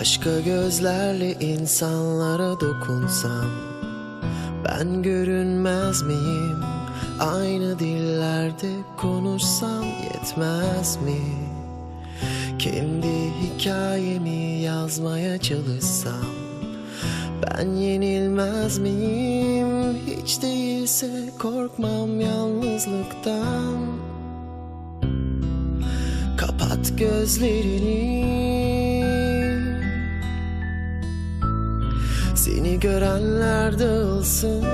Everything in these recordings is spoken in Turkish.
Başka gözlerle insanlara dokunsam ben görünmez miyim? Aynı dillerde konuşsam yetmez mi? Kendi hikayemi yazmaya çalışsam ben yenilmez miyim? Hiç değilse korkmam yalnızlıktan. Kapat gözlerini, seni görenler dağılsın.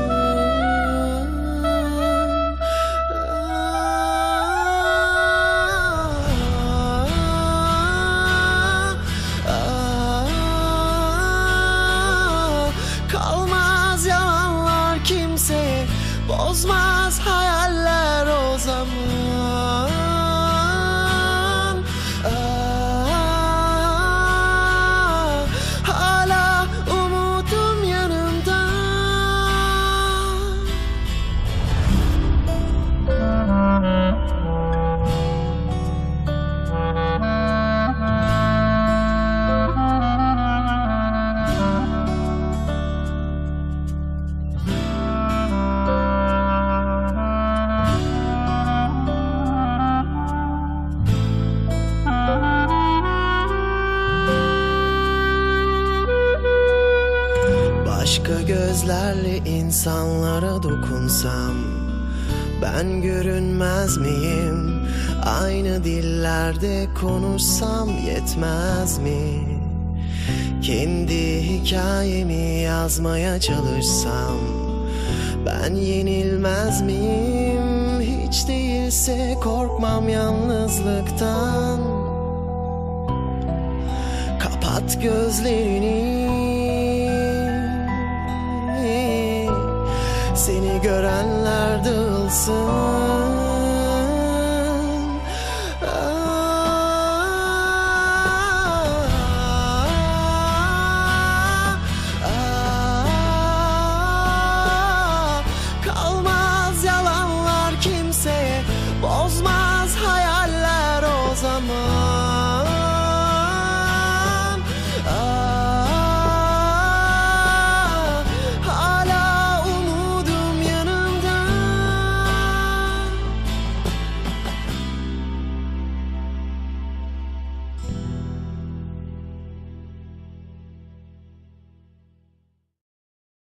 Kalmaz yalanlar kimseye, bozmaz hayaller o zaman. Hala umudum yanımda. Başka gözlerle insanlara dokunsam ben görünmez miyim? Aynı dillerde konuşsam yetmez mi? Kendi hikayemi yazmaya çalışsam ben yenilmez miyim? Hiç değilse korkmam yalnızlıktan. Kapat gözlerini, seni görenler dağılsın.